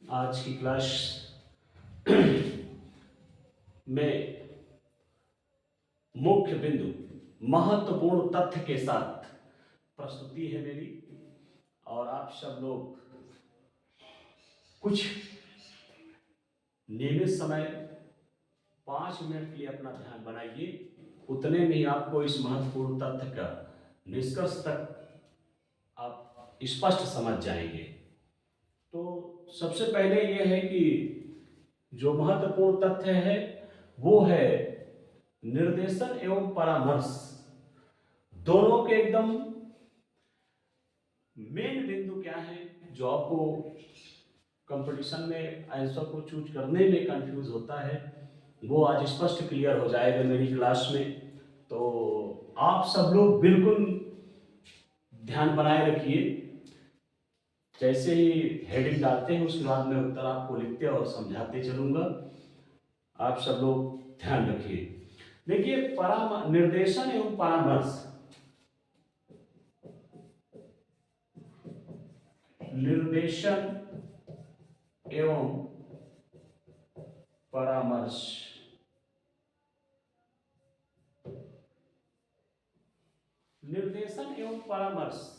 आज की क्लास में मुख्य बिंदु महत्वपूर्ण तथ्य के साथ प्रस्तुति है मेरी। और आप सब लोग कुछ नियमित समय 5 मिनट के लिए अपना ध्यान बनाइए। उतने में ही आपको इस महत्वपूर्ण तथ्य का निष्कर्ष तक आप स्पष्ट समझ जाएंगे। तो सबसे पहले यह है कि जो महत्वपूर्ण तथ्य है वो है निर्देशन एवं परामर्श दोनों के एकदम मेन बिंदु क्या है जो आपको कंपटीशन में आंसर को चूज करने में कंफ्यूज होता है, वो आज स्पष्ट क्लियर हो जाएगा मेरी क्लास में। तो आप सब लोग बिल्कुल ध्यान बनाए रखिए। जैसे ही हेडिंग डालते हैं उसके बाद में उत्तर आपको लिखते और समझाते चलूंगा। आप सब लोग ध्यान रखिए। देखिए, निर्देशन एवं परामर्श, निर्देशन एवं परामर्श निर्देशन एवं परामर्श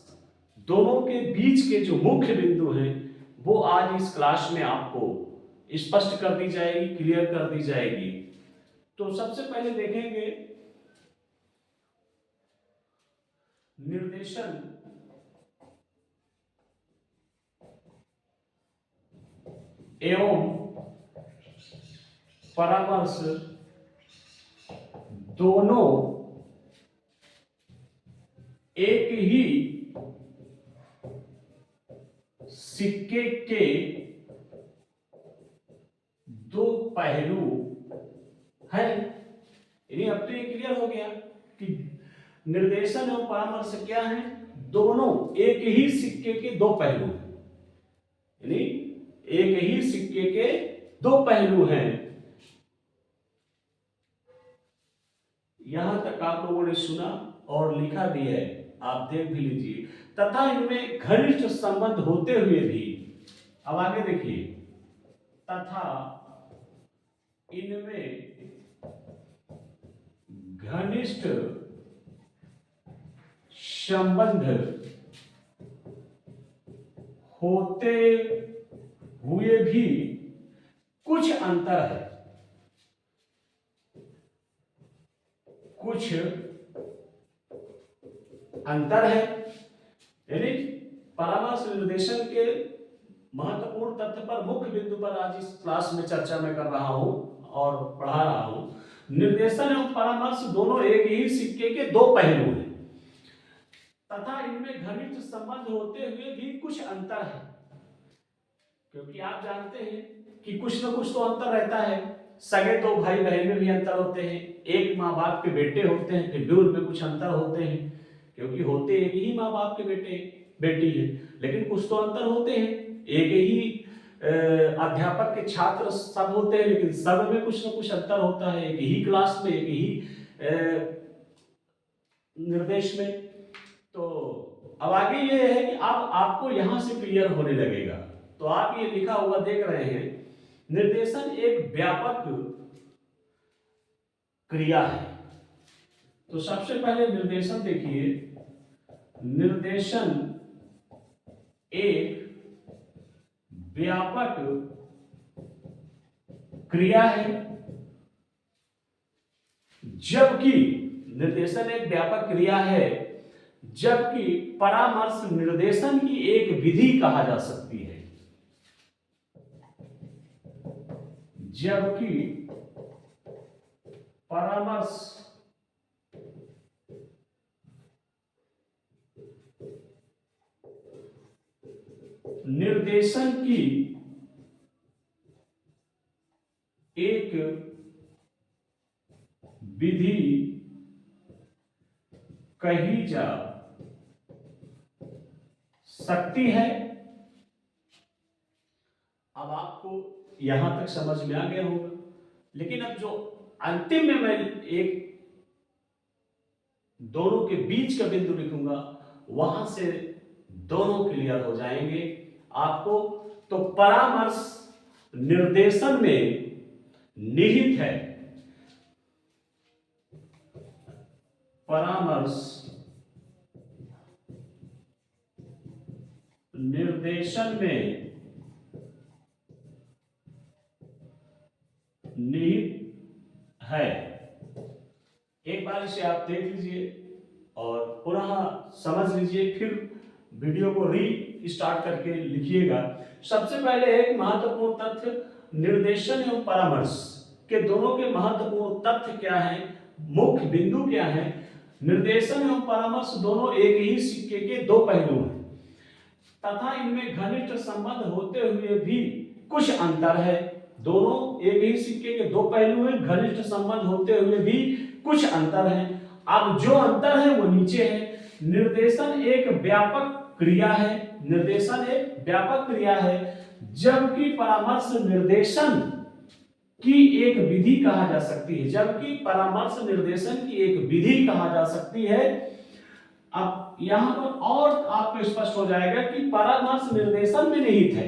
दोनों के बीच के जो मुख्य बिंदु हैं वो आज इस क्लास में आपको स्पष्ट कर दी जाएगी, क्लियर कर दी जाएगी। तो सबसे पहले देखेंगे निर्देशन एवं परामर्श दोनों एक ही सिक्के के दो पहलू हैं। यानी अब तो ये क्लियर हो गया कि निर्देशन और परामर्श क्या है, दोनों एक ही सिक्के के दो पहलू हैं। यानी एक ही सिक्के के दो पहलू हैं। यहां तक आप लोगों ने सुना और लिखा भी है, आप देख भी लीजिए। तथा इनमें घनिष्ठ संबंध होते हुए भी, अब आगे देखिए, तथा इनमें घनिष्ठ संबंध होते हुए भी कुछ अंतर है। कुछ अंतर है यानी परामर्श निर्देशन के महत्वपूर्ण तथ्य पर, मुख्य बिंदु पर आज इस क्लास में चर्चा मैं कर रहा हूं और पढ़ा रहा हूं। निर्देशन एवं परामर्श दोनों एक ही सिक्के के दो पहलू हैं तथा इनमें घनिष्ठ संबंध होते हुए भी कुछ अंतर है। क्योंकि आप जानते हैं कि कुछ न कुछ तो अंतर रहता है। सगे तो भाई बहन में भी अंतर होते हैं, एक माँ बाप के बेटे होते हैं, फिर भी उनमें कुछ अंतर होते हैं, क्योंकि होते एक ही माँ बाप के बेटे बेटी है, लेकिन कुछ तो अंतर होते हैं। एक ही अध्यापक के छात्र सब होते हैं, लेकिन सब में कुछ न कुछ अंतर होता है। एक ही क्लास में, एक ही निर्देश में। तो अब आगे ये है कि अब आपको यहां से क्लियर होने लगेगा। तो आप ये लिखा हुआ देख रहे हैं, निर्देशन एक व्यापक क्रिया है। तो सबसे पहले निर्देशन देखिए, निर्देशन एक व्यापक क्रिया है, जबकि निर्देशन एक व्यापक क्रिया है, जबकि परामर्श निर्देशन की एक विधि कहा जा सकती है। जबकि परामर्श निर्देशन की एक विधि कही जा सकती है। अब आपको यहां तक समझ में आ गया होगा, लेकिन अब जो अंतिम में मैं एक दोनों के बीच का बिंदु लिखूंगा, वहां से दोनों क्लियर हो जाएंगे। आपको तो परामर्श निर्देशन में निहित है। परामर्श निर्देशन में निहित है। एक बार इसे आप देख लीजिए और पुनः समझ लीजिए, फिर वीडियो को री स्टार्ट करके लिखिएगा। सबसे पहले एक महत्वपूर्ण तथ्य, निर्देशन एवं परामर्श के दोनों के महत्वपूर्ण तथ्य क्या है, मुख्य बिंदु क्या है। निर्देशन एवं परामर्श दोनों एक ही सिक्के के दो पहलू हैं तथा इनमें घनिष्ठ संबंध होते हुए भी कुछ अंतर है। दोनों एक ही सिक्के के दो पहलू हैं, घनिष्ठ संबंध होते हुए भी कुछ अंतर है। अब जो अंतर है वो नीचे है। निर्देशन एक व्यापक क्रिया है, निर्देशन एक व्यापक क्रिया है, जबकि परामर्श निर्देशन की एक विधि कहा जा सकती है। जबकि परामर्श निर्देशन की एक विधि कहा जा सकती है। अब यहां पर और आपको स्पष्ट हो जाएगा कि परामर्श निर्देशन में निहित है।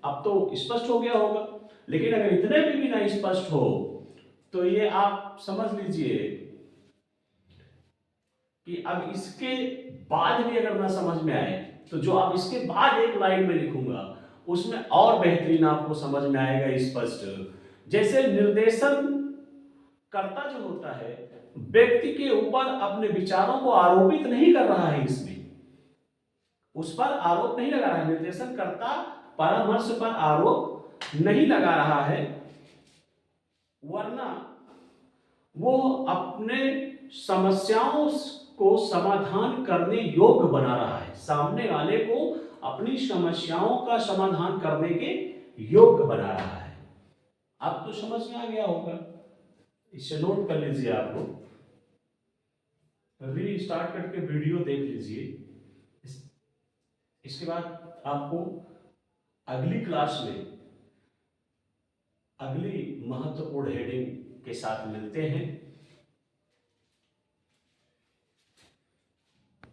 अब तो स्पष्ट हो गया होगा, लेकिन अगर इतने में भी नहीं स्पष्ट हो तो ये आप समझ लीजिए कि अब इसके बाद भी अगर ना समझ में आए तो जो अब इसके बाद एक लाइन में लिखूंगा उसमें और बेहतरीन आपको समझ में आएगा स्पष्ट। जैसे निर्देशन कर्ता जो होता है व्यक्ति के ऊपर अपने विचारों को आरोपित नहीं कर रहा है, इसमें उस पर आरोप नहीं लगा रहा है। निर्देशन कर्ता परामर्श पर आरोप नहीं लगा रहा है, वरना वो अपने समस्याओं को समाधान करने योग्य बना रहा है। सामने वाले को अपनी समस्याओं का समाधान करने के योग्य बना रहा है। अब तो समझ में आ गया होगा, इसे नोट कर लीजिए। आप लोग री स्टार्ट करके वीडियो देख लीजिए। इसके बाद आपको अगली क्लास में अगली महत्वपूर्ण हेडिंग के साथ मिलते हैं।